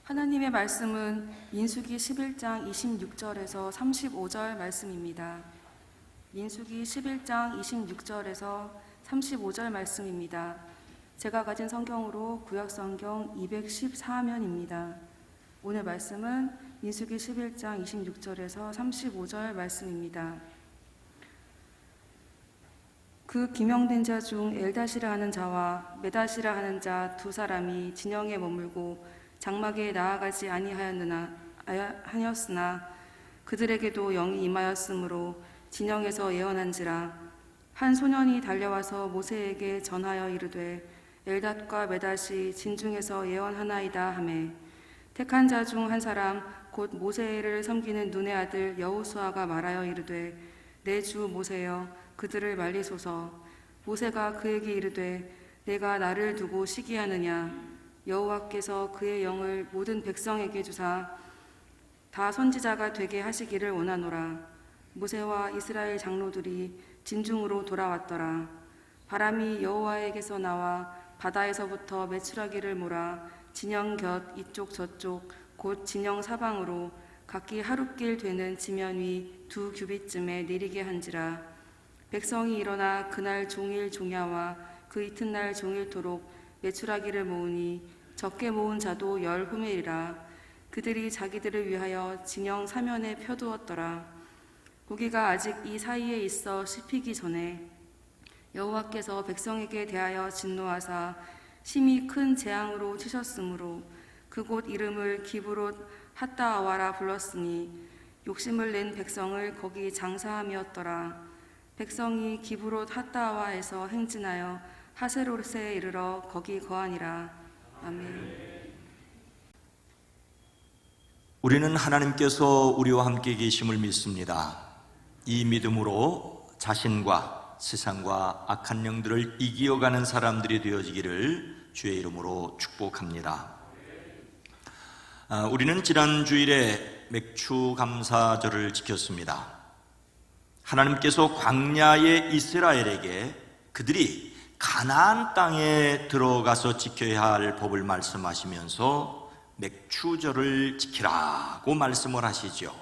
하나님의 말씀은 민수기 11장 26절에서 35절 말씀입니다. 민수기 11장 26절에서 35절 말씀입니다. 제가 가진 성경으로 구약성경 214면입니다. 오늘 말씀은 민수기 11장 26절에서 35절 말씀입니다. 그 기명된 자 중 엘다시라 하는 자와 메다시라 하는 자 두 사람이 진영에 머물고 장막에 나아가지 아니하였으나 그들에게도 영이 임하였으므로 진영에서 예언한지라. 한 소년이 달려와서 모세에게 전하여 이르되 엘닷과 메닷이 진중에서 예언하나이다 하매, 택한 자 중 한 사람 곧 모세를 섬기는 눈의 아들 여호수아가 말하여 이르되 내 주 모세여 그들을 말리소서. 모세가 그에게 이르되 내가 나를 두고 시기하느냐. 여호와께서 그의 영을 모든 백성에게 주사 다 선지자가 되게 하시기를 원하노라. 모세와 이스라엘 장로들이 진중으로 돌아왔더라. 바람이 여호와에게서 나와 바다에서부터 메추라기를 몰아 진영 곁 이쪽 저쪽 곧 진영 사방으로 각기 하룻길 되는 지면 위 2규빗쯤에 내리게 한지라. 백성이 일어나 그날 종일 종야와 그 이튿날 종일토록 메추라기를 모으니 적게 모은 자도 10후멜이라. 그들이 자기들을 위하여 진영 사면에 펴두었더라. 고기가 아직 이 사이에 있어 씹히기 전에 여호와께서 백성에게 대하여 진노하사 심히 큰 재앙으로 치셨으므로 그곳 이름을 기브롯 핫다아와라 불렀으니 욕심을 낸 백성을 거기 장사함이었더라. 백성이 기브롯 핫다아와에서 행진하여 하세롯에 이르러 거기 거하니라. 아멘. 우리는 하나님께서 우리와 함께 계심을 믿습니다. 이 믿음으로 자신과 세상과 악한 영들을 이기어가는 사람들이 되어지기를 주의 이름으로 축복합니다. 우리는 지난 주일에 맥추 감사절을 지켰습니다. 하나님께서 광야의 이스라엘에게 그들이 가나안 땅에 들어가서 지켜야 할 법을 말씀하시면서 맥추절을 지키라고 말씀을 하시죠.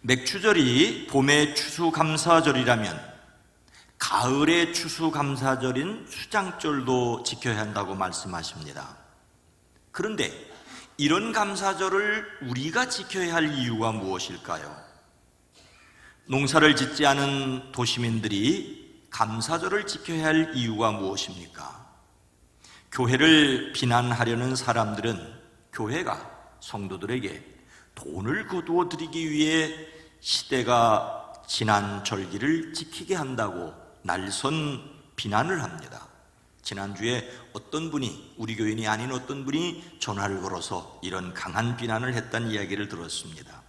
맥추절이 봄의 추수감사절이라면 가을의 추수감사절인 수장절도 지켜야 한다고 말씀하십니다. 그런데 이런 감사절을 우리가 지켜야 할 이유가 무엇일까요? 농사를 짓지 않은 도시민들이 감사절을 지켜야 할 이유가 무엇입니까? 교회를 비난하려는 사람들은 교회가 성도들에게 돈을 거두어 드리기 위해 시대가 지난 절기를 지키게 한다고 날선 비난을 합니다. 지난주에 어떤 분이, 우리 교인이 아닌 어떤 분이 전화를 걸어서 이런 강한 비난을 했다는 이야기를 들었습니다.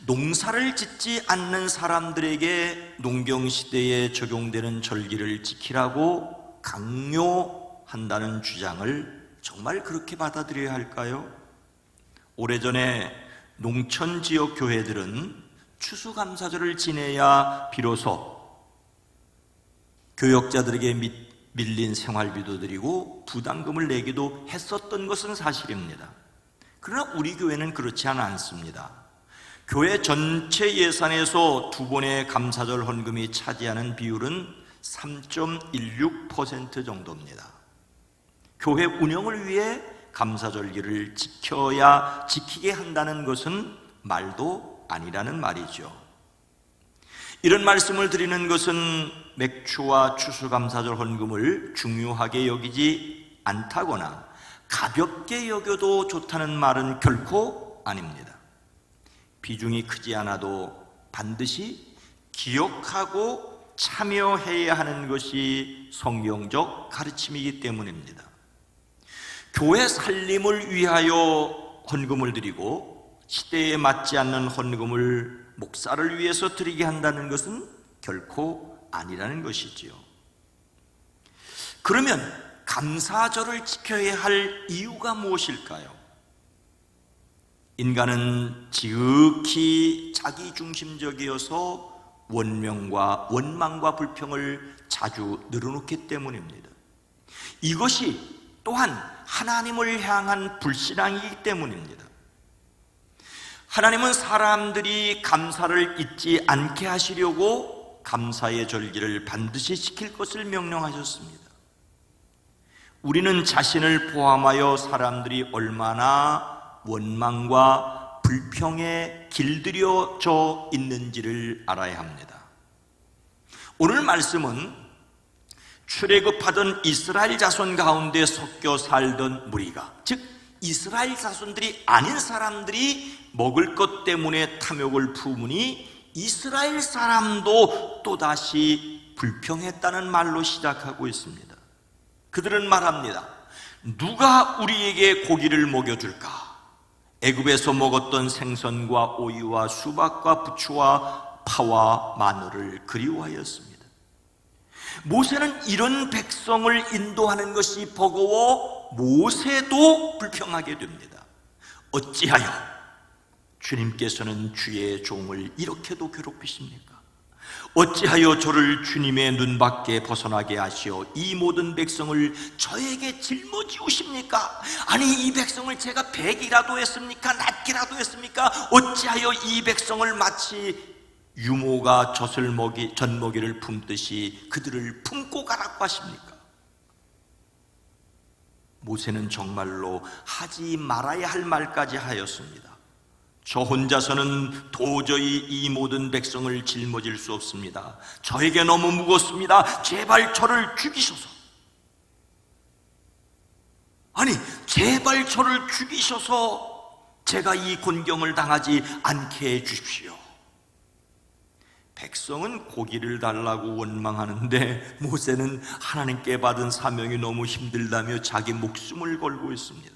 농사를 짓지 않는 사람들에게 농경시대에 적용되는 절기를 지키라고 강요한다는 주장을 정말 그렇게 받아들여야 할까요? 오래전에 농촌지역 교회들은 추수감사절을 지내야 비로소 교역자들에게 밀린 생활비도 드리고 부담금을 내기도 했었던 것은 사실입니다. 그러나 우리 교회는 그렇지 않습니다. 교회 전체 예산에서 두 번의 감사절 헌금이 차지하는 비율은 3.16% 정도입니다. 교회 운영을 위해 감사절기를 지키게 한다는 것은 말도 아니라는 말이죠. 이런 말씀을 드리는 것은 맥추와 추수감사절 헌금을 중요하게 여기지 않다거나 가볍게 여겨도 좋다는 말은 결코 아닙니다. 비중이 크지 않아도 반드시 기억하고 참여해야 하는 것이 성경적 가르침이기 때문입니다. 교회 살림을 위하여 헌금을 드리고 시대에 맞지 않는 헌금을 목사를 위해서 드리게 한다는 것은 결코 아니라는 것이지요. 그러면 감사절을 지켜야 할 이유가 무엇일까요? 인간은 지극히 자기중심적이어서 원망과 불평을 자주 늘어놓기 때문입니다. 이것이 또한 하나님을 향한 불신앙이기 때문입니다. 하나님은 사람들이 감사를 잊지 않게 하시려고 감사의 절기를 반드시 지킬 것을 명령하셨습니다. 우리는 자신을 포함하여 사람들이 얼마나 원망과 불평에 길들여져 있는지를 알아야 합니다. 오늘 말씀은 출애굽하던 이스라엘 자손 가운데 섞여 살던 무리가, 즉 이스라엘 자손들이 아닌 사람들이 먹을 것 때문에 탐욕을 품으니 이스라엘 사람도 또다시 불평했다는 말로 시작하고 있습니다. 그들은 말합니다. 누가 우리에게 고기를 먹여줄까? 애굽에서 먹었던 생선과 오이와 수박과 부추와 파와 마늘을 그리워하였습니다. 모세는 이런 백성을 인도하는 것이 버거워 모세도 불평하게 됩니다. 어찌하여 주님께서는 주의 종을 이렇게도 괴롭히십니까? 어찌하여 저를 주님의 눈밖에 벗어나게 하시어 이 모든 백성을 저에게 짊어지우십니까? 아니, 이 백성을 제가 배기라도 했습니까? 낫기라도 했습니까? 어찌하여 이 백성을 마치 유모가 젖먹이를 품듯이 그들을 품고 가라고 하십니까? 모세는 정말로 하지 말아야 할 말까지 하였습니다. 저 혼자서는 도저히 이 모든 백성을 짊어질 수 없습니다. 저에게 너무 무겁습니다. 제발 저를 죽이소서. 아니, 제발 저를 죽이셔서 제가 이 곤경을 당하지 않게 해주십시오. 백성은 고기를 달라고 원망하는데 모세는 하나님께 받은 사명이 너무 힘들다며 자기 목숨을 걸고 있습니다.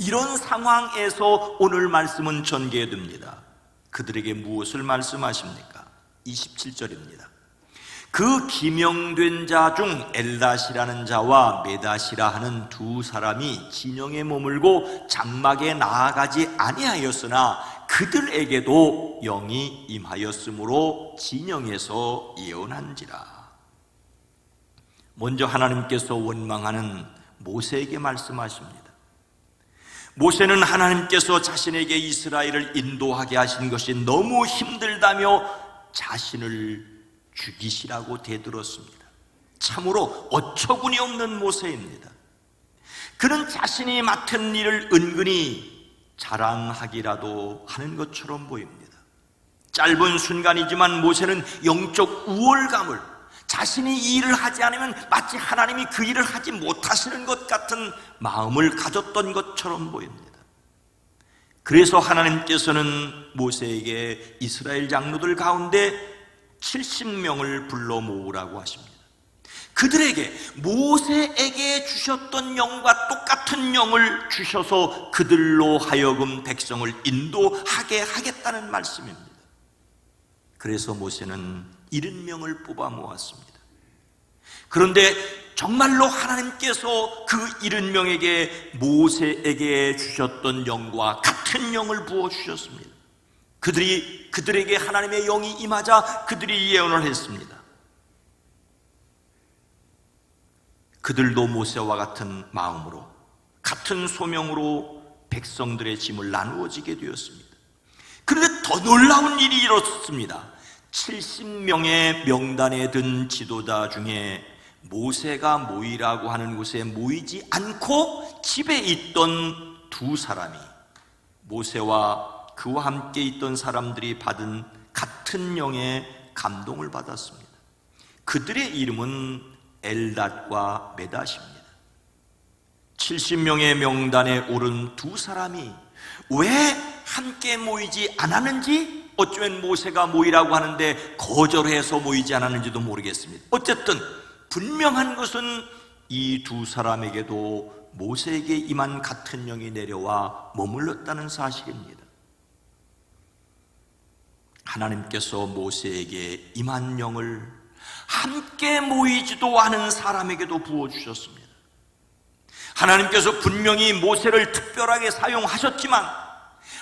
이런 상황에서 오늘 말씀은 전개됩니다. 그들에게 무엇을 말씀하십니까? 27절입니다. 그 기명된 자 중 엘닷이라는 자와 메닷이라 하는 두 사람이 진영에 머물고 장막에 나아가지 아니하였으나 그들에게도 영이 임하였으므로 진영에서 예언한지라. 먼저 하나님께서 원망하는 모세에게 말씀하십니다. 모세는 하나님께서 자신에게 이스라엘을 인도하게 하신 것이 너무 힘들다며 자신을 죽이시라고 대들었습니다. 참으로 어처구니 없는 모세입니다. 그는 자신이 맡은 일을 은근히 자랑하기라도 하는 것처럼 보입니다. 짧은 순간이지만 모세는 영적 우월감을, 자신이 이 일을 하지 않으면 마치 하나님이 그 일을 하지 못하시는 것 같은 마음을 가졌던 것처럼 보입니다. 그래서 하나님께서는 모세에게 이스라엘 장로들 가운데 70명을 불러 모으라고 하십니다. 그들에게 모세에게 주셨던 영과 똑같은 영을 주셔서 그들로 하여금 백성을 인도하게 하겠다는 말씀입니다. 그래서 모세는 70명을 뽑아 모았습니다. 그런데 정말로 하나님께서 그 70명에게 모세에게 주셨던 영과 같은 영을 부어주셨습니다. 그들에게 하나님의 영이 임하자 그들이 예언을 했습니다. 그들도 모세와 같은 마음으로, 같은 소명으로 백성들의 짐을 나누어지게 되었습니다. 그런데 더 놀라운 일이 일어났습니다. 70명의 명단에 든 지도자 중에 모세가 모이라고 하는 곳에 모이지 않고 집에 있던 두 사람이, 모세와 그와 함께 있던 사람들이 받은 같은 영의 감동을 받았습니다. 그들의 이름은 엘닷과 메닷입니다. 70명의 명단에 오른 두 사람이 왜 함께 모이지 않았는지, 어쩌면 모세가 모이라고 하는데 거절해서 모이지 않았는지도 모르겠습니다. 어쨌든 분명한 것은 이 두 사람에게도 모세에게 임한 같은 영이 내려와 머물렀다는 사실입니다. 하나님께서 모세에게 임한 영을 함께 모이지도 않은 사람에게도 부어주셨습니다. 하나님께서 분명히 모세를 특별하게 사용하셨지만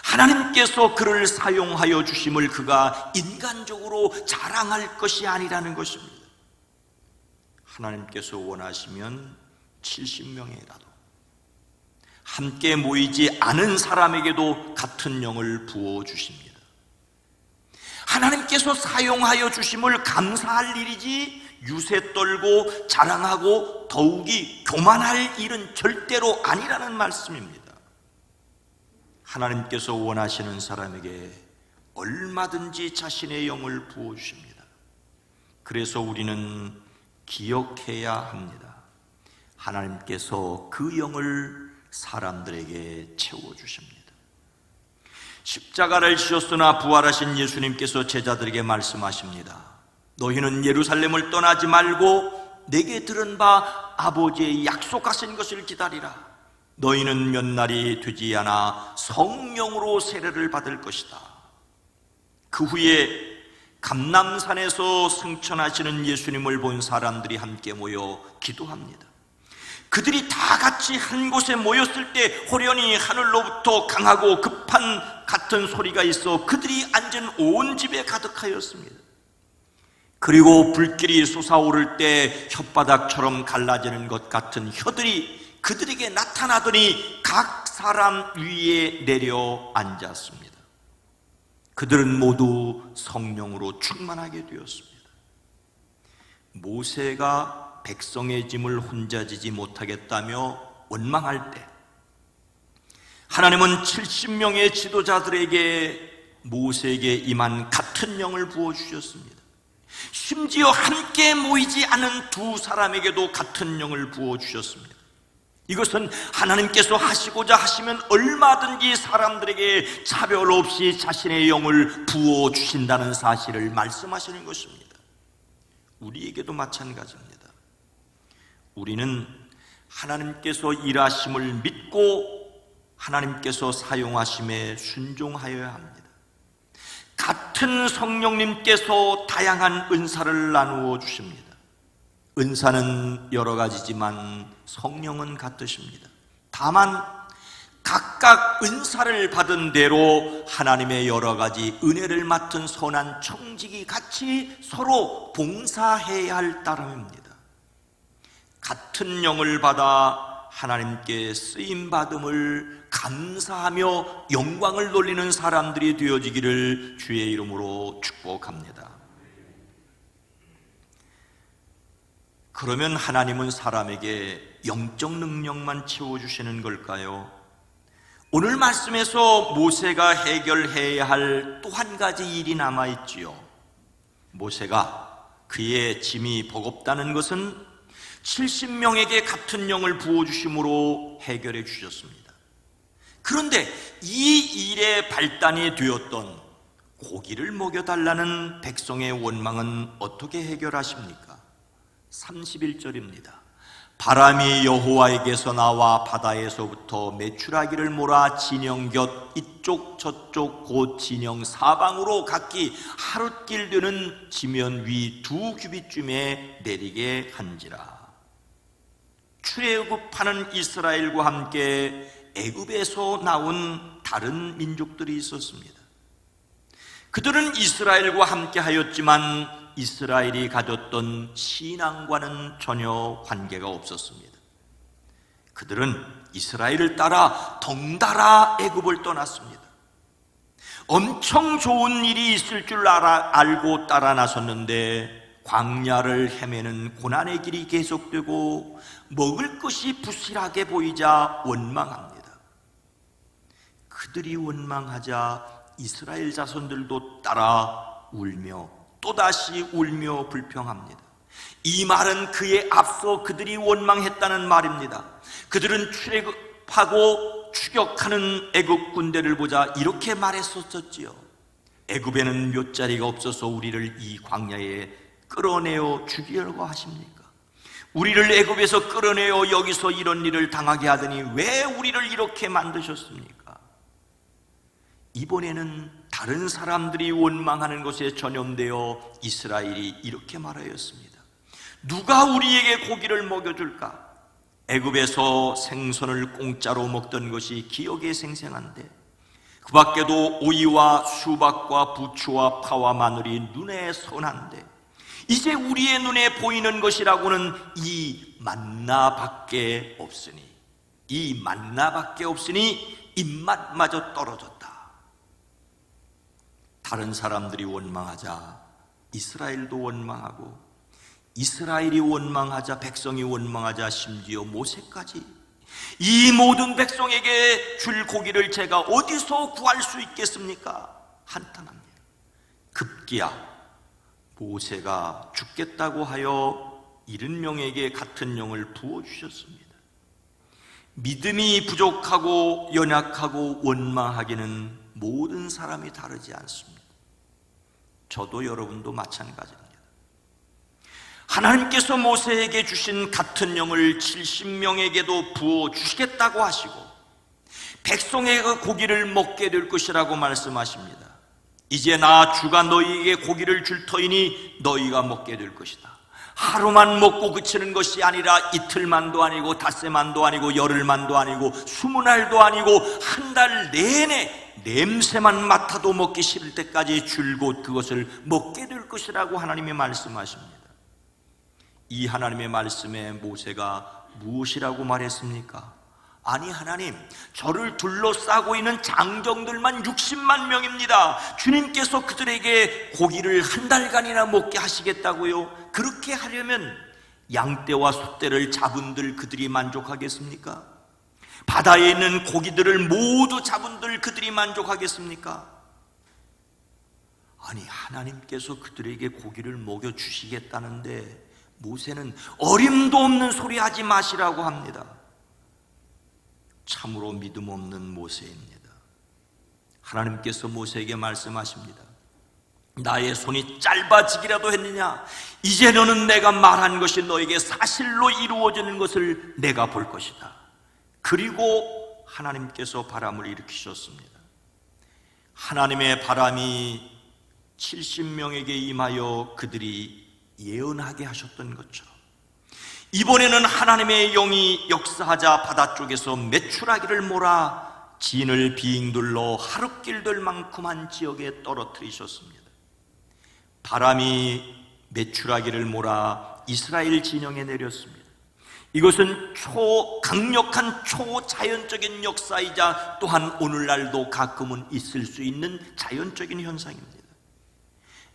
하나님께서 그를 사용하여 주심을 그가 인간적으로 자랑할 것이 아니라는 것입니다. 하나님께서 원하시면 70명이라도 함께 모이지 않은 사람에게도 같은 영을 부어주십니다. 하나님께서 사용하여 주심을 감사할 일이지 유세 떨고 자랑하고 더욱이 교만할 일은 절대로 아니라는 말씀입니다. 하나님께서 원하시는 사람에게 얼마든지 자신의 영을 부어주십니다. 그래서 우리는 기억해야 합니다. 하나님께서 그 영을 사람들에게 채워주십니다. 십자가를 지셨으나 부활하신 예수님께서 제자들에게 말씀하십니다. 너희는 예루살렘을 떠나지 말고 내게 들은 바 아버지의 약속하신 것을 기다리라. 너희는 몇 날이 되지 않아 성령으로 세례를 받을 것이다. 그 후에 감람산에서 승천하시는 예수님을 본 사람들이 함께 모여 기도합니다. 그들이 다 같이 한 곳에 모였을 때 호련히 하늘로부터 강하고 급한 같은 소리가 있어 그들이 앉은 온 집에 가득하였습니다. 그리고 불길이 솟아오를 때 혓바닥처럼 갈라지는 것 같은 혀들이 그들에게 나타나더니 각 사람 위에 내려 앉았습니다. 그들은 모두 성령으로 충만하게 되었습니다. 모세가 백성의 짐을 혼자 지지 못하겠다며 원망할 때 하나님은 70명의 지도자들에게 모세에게 임한 같은 영을 부어주셨습니다. 심지어 함께 모이지 않은 두 사람에게도 같은 영을 부어주셨습니다. 이것은 하나님께서 하시고자 하시면 얼마든지 사람들에게 차별 없이 자신의 영을 부어주신다는 사실을 말씀하시는 것입니다. 우리에게도 마찬가지입니다. 우리는 하나님께서 일하심을 믿고 하나님께서 사용하심에 순종하여야 합니다. 같은 성령님께서 다양한 은사를 나누어 주십니다. 은사는 여러 가지지만 성령은 같으십니다. 다만 각각 은사를 받은 대로 하나님의 여러 가지 은혜를 맡은 선한 청직이 같이 서로 봉사해야 할 따름입니다. 같은 영을 받아 하나님께 쓰임받음을 감사하며 영광을 돌리는 사람들이 되어지기를 주의 이름으로 축복합니다. 그러면 하나님은 사람에게 영적 능력만 채워주시는 걸까요? 오늘 말씀에서 모세가 해결해야 할 또 한 가지 일이 남아있지요. 모세가 그의 짐이 버겁다는 것은 70명에게 같은 영을 부어주심으로 해결해 주셨습니다. 그런데 이 일의 발단이 되었던 고기를 먹여달라는 백성의 원망은 어떻게 해결하십니까? 31절입니다. 바람이 여호와에게서 나와 바다에서부터 메추라기를 몰아 진영 곁 이쪽 저쪽 곧 진영 사방으로 각기 하룻길 되는 지면 위 2규빗쯤에 내리게 한지라. 출애굽하는 이스라엘과 함께 애굽에서 나온 다른 민족들이 있었습니다. 그들은 이스라엘과 함께 하였지만 이스라엘이 가졌던 신앙과는 전혀 관계가 없었습니다. 그들은 이스라엘을 따라 덩달아 애굽을 떠났습니다. 엄청 좋은 일이 있을 줄 알고 따라 나섰는데 광야를 헤매는 고난의 길이 계속되고 먹을 것이 부실하게 보이자 원망합니다. 그들이 원망하자 이스라엘 자손들도 따라 울며 또다시 울며 불평합니다. 이 말은 그에 앞서 그들이 원망했다는 말입니다. 그들은 출애굽하고 추격하는 애굽 군대를 보자 이렇게 말했었지요. 애굽에는 묫자리가 없어서 우리를 이 광야에 끌어내어 죽이려고 하십니까? 우리를 애굽에서 끌어내어 여기서 이런 일을 당하게 하더니 왜 우리를 이렇게 만드셨습니까? 이번에는 다른 사람들이 원망하는 것에 전염되어 이스라엘이 이렇게 말하였습니다. 누가 우리에게 고기를 먹여줄까? 애굽에서 생선을 공짜로 먹던 것이 기억에 생생한데 그 밖에도 오이와 수박과 부추와 파와 마늘이 눈에 선한데 이제 우리의 눈에 보이는 것이라고는 이 만나밖에 없으니, 이 만나밖에 없으니 입맛마저 떨어졌다. 다른 사람들이 원망하자 이스라엘도 원망하고, 이스라엘이 원망하자 백성이 원망하자 심지어 모세까지, 이 모든 백성에게 줄 고기를 제가 어디서 구할 수 있겠습니까? 한탄합니다. 급기야 모세가 죽겠다고 하여 70명에게 같은 영을 부어주셨습니다. 믿음이 부족하고 연약하고 원망하기는 모든 사람이 다르지 않습니다. 저도 여러분도 마찬가지입니다. 하나님께서 모세에게 주신 같은 영을 70명에게도 부어주시겠다고 하시고, 백성의 그 고기를 먹게 될 것이라고 말씀하십니다. 이제 나 주가 너희에게 고기를 줄 터이니 너희가 먹게 될 것이다. 하루만 먹고 그치는 것이 아니라 이틀만도 아니고 닷새만도 아니고 열흘만도 아니고 20날도 아니고 한 달 내내 냄새만 맡아도 먹기 싫을 때까지 줄곧 그것을 먹게 될 것이라고 하나님이 말씀하십니다. 이 하나님의 말씀에 모세가 무엇이라고 말했습니까? 아니 하나님, 저를 둘러싸고 있는 장정들만 60만 명입니다. 주님께서 그들에게 고기를 한 달간이나 먹게 하시겠다고요? 그렇게 하려면 양떼와 소떼를 잡은들 그들이 만족하겠습니까? 바다에 있는 고기들을 모두 잡은들 그들이 만족하겠습니까? 아니 하나님께서 그들에게 고기를 먹여주시겠다는데 모세는 어림도 없는 소리 하지 마시라고 합니다. 참으로 믿음 없는 모세입니다. 하나님께서 모세에게 말씀하십니다. 나의 손이 짧아지기라도 했느냐? 이제 너는 내가 말한 것이 너에게 사실로 이루어지는 것을 내가 볼 것이다. 그리고 하나님께서 바람을 일으키셨습니다. 하나님의 바람이 70명에게 임하여 그들이 예언하게 하셨던 것처럼 이번에는 하나님의 영이 역사하자 바다 쪽에서 메추라기를 몰아 진을 빙둘러 하룻길 만큼한 지역에 떨어뜨리셨습니다. 바람이 메추라기를 몰아 이스라엘 진영에 내렸습니다. 이것은 강력한 초자연적인 역사이자 또한 오늘날도 가끔은 있을 수 있는 자연적인 현상입니다.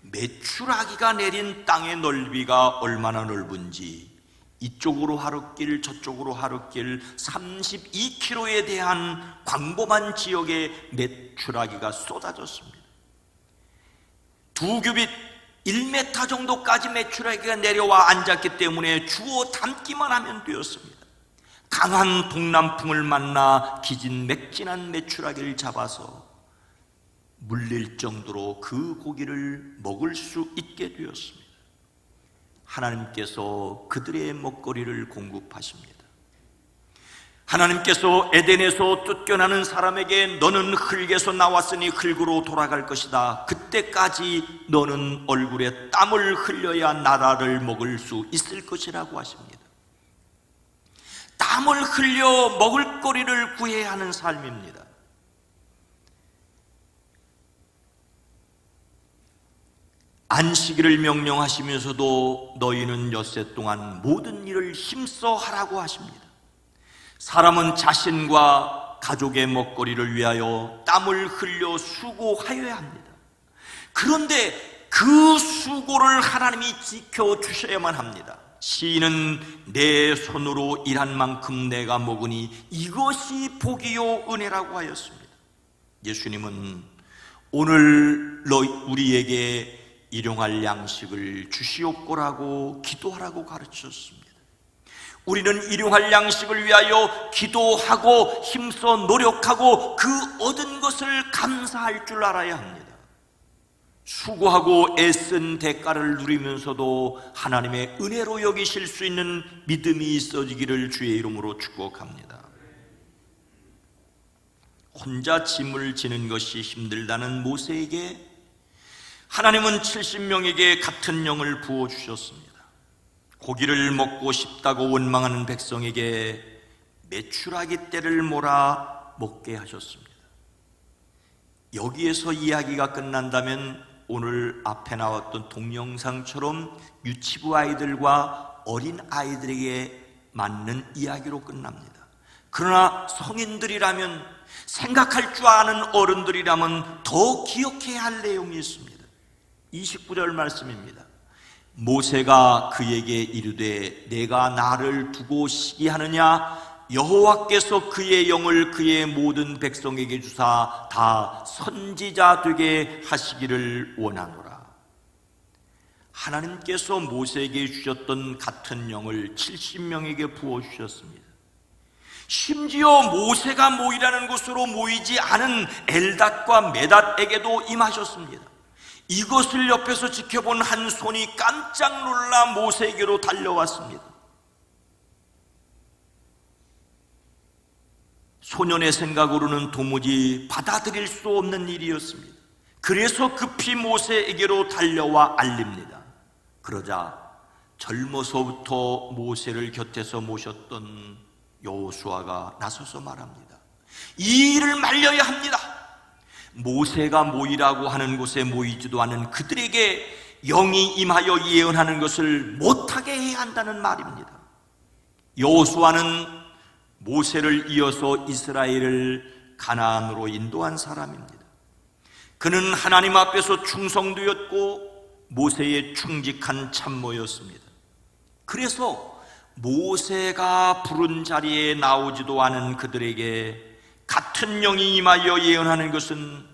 메추라기가 내린 땅의 넓이가 얼마나 넓은지 이쪽으로 하룻길 저쪽으로 하룻길 32km에 대한 광범한 지역에 메추라기가 쏟아졌습니다. 2규빗 1m 정도까지 메추라기가 내려와 앉았기 때문에 주워 담기만 하면 되었습니다. 강한 동남풍을 만나 기진맥진한 메추라기를 잡아서 물릴 정도로 그 고기를 먹을 수 있게 되었습니다. 하나님께서 그들의 먹거리를 공급하십니다. 하나님께서 에덴에서 쫓겨나는 사람에게 너는 흙에서 나왔으니 흙으로 돌아갈 것이다. 그때까지 너는 얼굴에 땀을 흘려야 나라를 먹을 수 있을 것이라고 하십니다. 땀을 흘려 먹을거리를 구해야 하는 삶입니다. 안식일을 명령하시면서도 너희는 엿새 동안 모든 일을 힘써 하라고 하십니다. 사람은 자신과 가족의 먹거리를 위하여 땀을 흘려 수고하여야 합니다. 그런데 그 수고를 하나님이 지켜주셔야만 합니다. 시인은 내 손으로 일한 만큼 내가 먹으니 이것이 복이요 은혜라고 하였습니다. 예수님은 오늘 우리에게 일용할 양식을 주시옵고라고 기도하라고 가르치셨습니다. 우리는 일용할 양식을 위하여 기도하고 힘써 노력하고 그 얻은 것을 감사할 줄 알아야 합니다. 수고하고 애쓴 대가를 누리면서도 하나님의 은혜로 여기실 수 있는 믿음이 있어지기를 주의 이름으로 축복합니다. 혼자 짐을 지는 것이 힘들다는 모세에게 하나님은 70명에게 같은 영을 부어주셨습니다. 고기를 먹고 싶다고 원망하는 백성에게 메추라기 떼를 몰아 먹게 하셨습니다. 여기에서 이야기가 끝난다면 오늘 앞에 나왔던 동영상처럼 유치부 아이들과 어린 아이들에게 맞는 이야기로 끝납니다. 그러나 성인들이라면, 생각할 줄 아는 어른들이라면 더 기억해야 할 내용이 있습니다. 29절 말씀입니다. 모세가 그에게 이르되 내가 나를 두고 시기하느냐? 여호와께서 그의 영을 그의 모든 백성에게 주사 다 선지자 되게 하시기를 원하노라. 하나님께서 모세에게 주셨던 같은 영을 70명에게 부어주셨습니다. 심지어 모세가 모이라는 곳으로 모이지 않은 엘닷과 메닷에게도 임하셨습니다. 이것을 옆에서 지켜본 한 손이 깜짝 놀라 모세에게로 달려왔습니다. 소년의 생각으로는 도무지 받아들일 수 없는 일이었습니다. 그래서 급히 모세에게로 달려와 알립니다. 그러자 젊어서부터 모세를 곁에서 모셨던 여호수아가 나서서 말합니다. 이 일을 말려야 합니다. 모세가 모이라고 하는 곳에 모이지도 않은 그들에게 영이 임하여 예언하는 것을 못하게 해야 한다는 말입니다. 여호수아는 모세를 이어서 이스라엘을 가나안으로 인도한 사람입니다. 그는 하나님 앞에서 충성되었고 모세의 충직한 참모였습니다. 그래서 모세가 부른 자리에 나오지도 않은 그들에게 같은 영이 임하여 예언하는 것은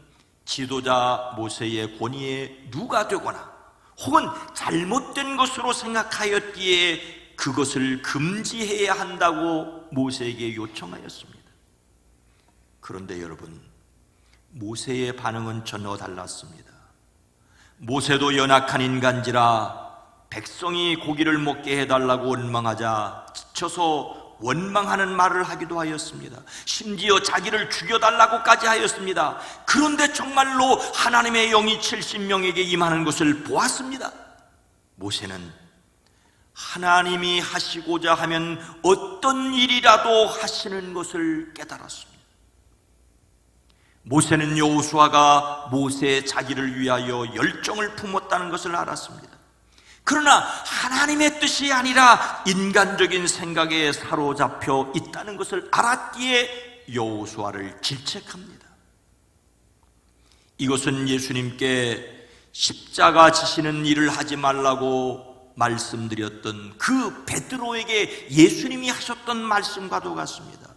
지도자 모세의 권위에 누가 되거나 혹은 잘못된 것으로 생각하였기에 그것을 금지해야 한다고 모세에게 요청하였습니다. 그런데 여러분, 모세의 반응은 전혀 달랐습니다. 모세도 연약한 인간지라 백성이 고기를 먹게 해달라고 원망하자 지쳐서 원망하는 말을 하기도 하였습니다. 심지어 자기를 죽여달라고까지 하였습니다. 그런데 정말로 하나님의 영이 70명에게 임하는 것을 보았습니다. 모세는 하나님이 하시고자 하면 어떤 일이라도 하시는 것을 깨달았습니다. 모세는 여호수아가 모세의 자기를 위하여 열정을 품었다는 것을 알았습니다. 그러나 하나님의 뜻이 아니라 인간적인 생각에 사로잡혀 있다는 것을 알았기에 여호수아를 질책합니다. 이것은 예수님께 십자가 지시는 일을 하지 말라고 말씀드렸던 그 베드로에게 예수님이 하셨던 말씀과도 같습니다.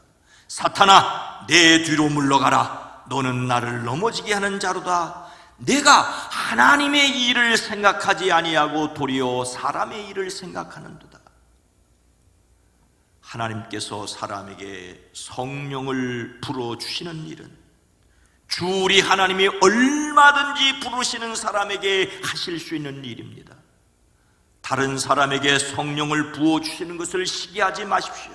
사탄아, 내 뒤로 물러가라. 너는 나를 넘어지게 하는 자로다. 내가 하나님의 일을 생각하지 아니하고 도리어 사람의 일을 생각하는도다. 하나님께서 사람에게 성령을 불어주시는 일은 주 우리 하나님이 얼마든지 부르시는 사람에게 하실 수 있는 일입니다. 다른 사람에게 성령을 부어주시는 것을 시기하지 마십시오.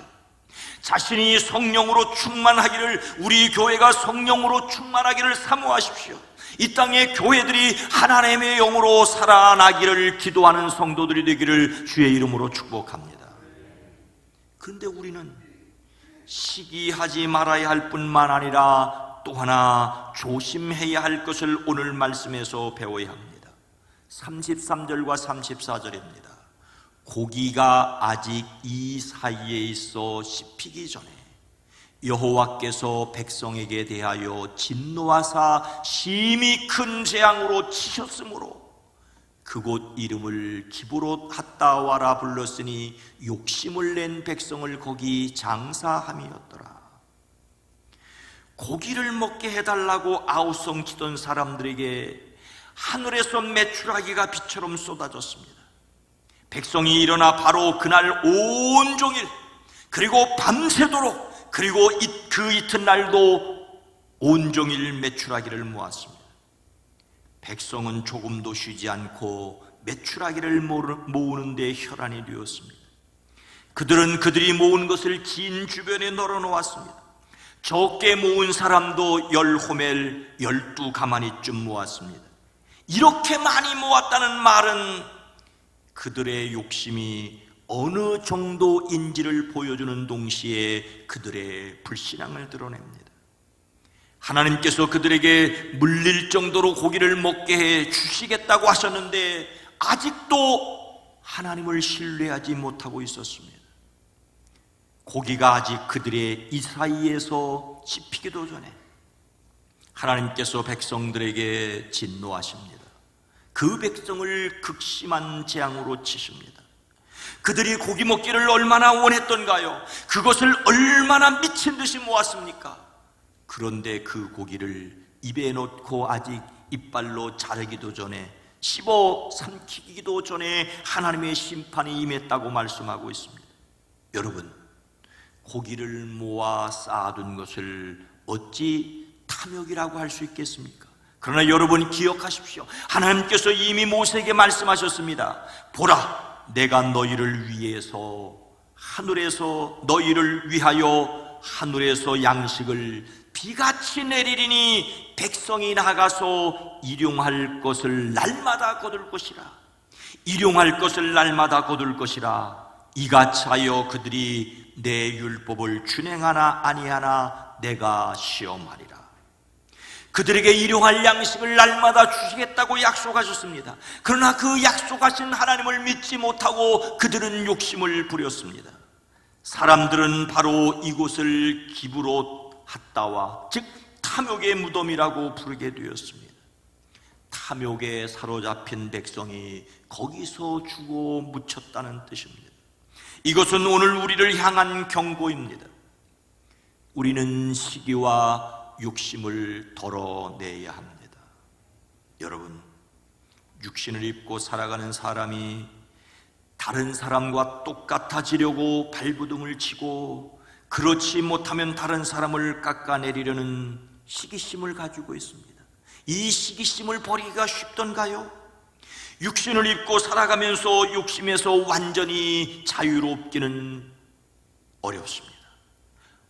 자신이 성령으로 충만하기를, 우리 교회가 성령으로 충만하기를 사모하십시오. 이 땅의 교회들이 하나님의 영으로 살아나기를 기도하는 성도들이 되기를 주의 이름으로 축복합니다. 그런데 우리는 시기하지 말아야 할 뿐만 아니라 또 하나 조심해야 할 것을 오늘 말씀에서 배워야 합니다. 33절과 34절입니다. 고기가 아직 이 사이에 있어 씹히기 전에 여호와께서 백성에게 대하여 진노하사 심히 큰 재앙으로 치셨으므로 그곳 이름을 기브롯 핫다와라 불렀으니 욕심을 낸 백성을 거기 장사함이었더라. 고기를 먹게 해달라고 아우성치던 사람들에게 하늘에서 메추라기가 비처럼 쏟아졌습니다. 백성이 일어나 바로 그날 온종일, 그리고 밤새도록, 그리고 그 이튿날도 온종일 메추라기를 모았습니다. 백성은 조금도 쉬지 않고 메추라기를 모으는 데 혈안이 되었습니다. 그들은 그들이 모은 것을 진 주변에 널어놓았습니다. 적게 모은 사람도 10호멜 12가마니쯤 모았습니다. 이렇게 많이 모았다는 말은 그들의 욕심이 어느 정도인지를 보여주는 동시에 그들의 불신앙을 드러냅니다. 하나님께서 그들에게 물릴 정도로 고기를 먹게 해 주시겠다고 하셨는데 아직도 하나님을 신뢰하지 못하고 있었습니다. 고기가 아직 그들의 이 사이에서 씹히기도 전에 하나님께서 백성들에게 진노하십니다. 그 백성을 극심한 재앙으로 치십니다. 그들이 고기 먹기를 얼마나 원했던가요? 그것을 얼마나 미친 듯이 모았습니까? 그런데 그 고기를 입에 넣고 아직 이빨로 자르기도 전에, 씹어 삼키기도 전에 하나님의 심판이 임했다고 말씀하고 있습니다. 여러분, 고기를 모아 쌓아둔 것을 어찌 탐욕이라고 할 수 있겠습니까? 그러나 여러분 기억하십시오. 하나님께서 이미 모세에게 말씀하셨습니다. 보라, 내가 너희를 위해서 하늘에서 너희를 위하여 하늘에서 양식을 비같이 내리리니 백성이 나가서 일용할 것을 날마다 거둘 것이라. 일용할 것을 날마다 거둘 것이라. 이같이 하여 그들이 내 율법을 준행하나 아니하나 내가 시험하리라. 그들에게 일용할 양식을 날마다 주시겠다고 약속하셨습니다. 그러나 그 약속하신 하나님을 믿지 못하고 그들은 욕심을 부렸습니다. 사람들은 바로 이곳을 기브롯 핫다와, 즉 탐욕의 무덤이라고 부르게 되었습니다. 탐욕에 사로잡힌 백성이 거기서 죽어 묻혔다는 뜻입니다. 이것은 오늘 우리를 향한 경고입니다. 우리는 시기와 육심을 덜어내야 합니다. 여러분, 육신을 입고 살아가는 사람이 다른 사람과 똑같아지려고 발부둥을 치고 그렇지 못하면 다른 사람을 깎아내리려는 시기심을 가지고 있습니다. 이 시기심을 버리기가 쉽던가요? 육신을 입고 살아가면서 욕심에서 완전히 자유롭기는 어렵습니다.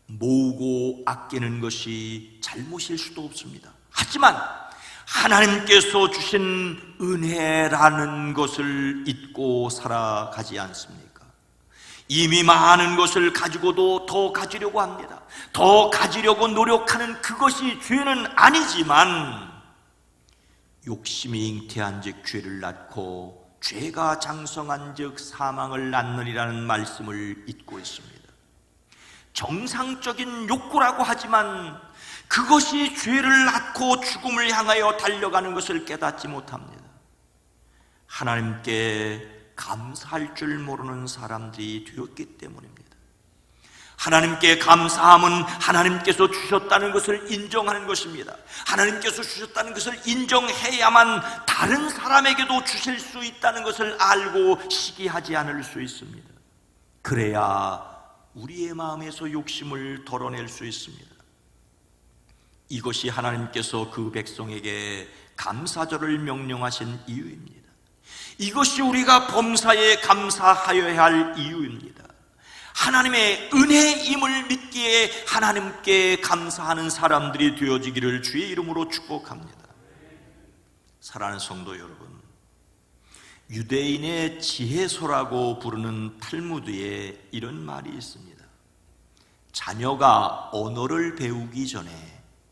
모으고 아끼는 것이 잘못일 수도 없습니다. 하지만 하나님께서 주신 은혜라는 것을 잊고 살아가지 않습니까? 이미 많은 것을 가지고도 더 가지려고 합니다. 더 가지려고 노력하는 그것이 죄는 아니지만 욕심이 잉태한 즉 죄를 낳고 죄가 장성한 즉 사망을 낳느니라는 말씀을 잊고 있습니다. 정상적인 욕구라고 하지만 그것이 죄를 낳고 죽음을 향하여 달려가는 것을 깨닫지 못합니다. 하나님께 감사할 줄 모르는 사람들이 되었기 때문입니다. 하나님께 감사함은 하나님께서 주셨다는 것을 인정하는 것입니다. 하나님께서 주셨다는 것을 인정해야만 다른 사람에게도 주실 수 있다는 것을 알고 시기하지 않을 수 있습니다. 그래야 우리의 마음에서 욕심을 덜어낼 수 있습니다. 이것이 하나님께서 그 백성에게 감사절을 명령하신 이유입니다. 이것이 우리가 범사에 감사하여야 할 이유입니다. 하나님의 은혜임을 믿기에 하나님께 감사하는 사람들이 되어지기를 주의 이름으로 축복합니다. 사랑하는 성도 여러분, 유대인의 지혜소라고 부르는 탈무드에 이런 말이 있습니다. 자녀가 언어를 배우기 전에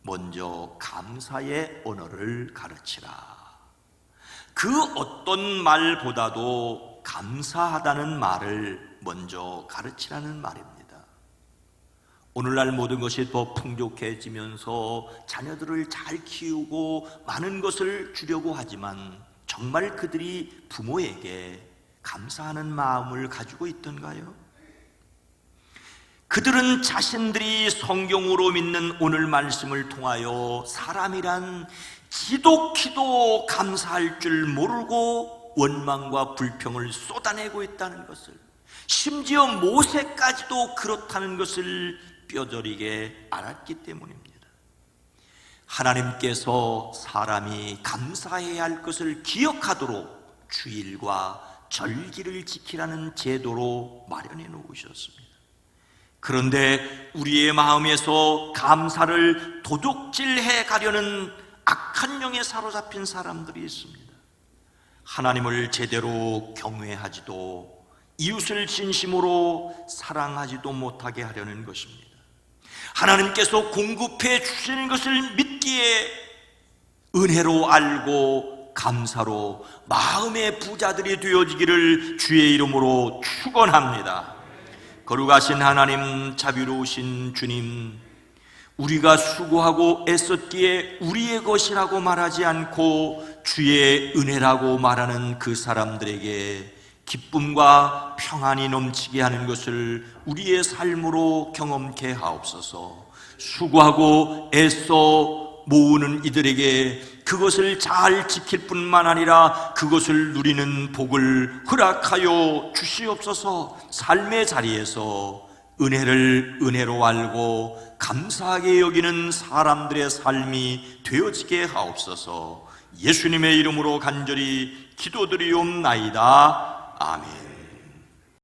먼저 감사의 언어를 가르치라. 그 어떤 말보다도 감사하다는 말을 먼저 가르치라는 말입니다. 오늘날 모든 것이 더 풍족해지면서 자녀들을 잘 키우고 많은 것을 주려고 하지만 정말 그들이 부모에게 감사하는 마음을 가지고 있던가요? 그들은 자신들이 성경으로 믿는 오늘 말씀을 통하여 사람이란 지독히도 감사할 줄 모르고 원망과 불평을 쏟아내고 있다는 것을, 심지어 모세까지도 그렇다는 것을 뼈저리게 알았기 때문입니다. 하나님께서 사람이 감사해야 할 것을 기억하도록 주일과 절기를 지키라는 제도로 마련해 놓으셨습니다. 그런데 우리의 마음에서 감사를 도둑질해 가려는 악한 영에 사로잡힌 사람들이 있습니다. 하나님을 제대로 경외하지도 이웃을 진심으로 사랑하지도 못하게 하려는 것입니다. 하나님께서 공급해 주시는 것을 믿기에 은혜로 알고 감사로 마음의 부자들이 되어지기를 주의 이름으로 축원합니다. 거룩하신 하나님, 자비로우신 주님, 우리가 수고하고 애썼기에 우리의 것이라고 말하지 않고 주의 은혜라고 말하는 그 사람들에게 기쁨과 평안이 넘치게 하는 것을 우리의 삶으로 경험케 하옵소서. 수고하고 애써 모으는 이들에게 그것을 잘 지킬 뿐만 아니라 그것을 누리는 복을 허락하여 주시옵소서. 삶의 자리에서 은혜를 은혜로 알고 감사하게 여기는 사람들의 삶이 되어지게 하옵소서. 예수님의 이름으로 간절히 기도드리옵나이다. 아멘.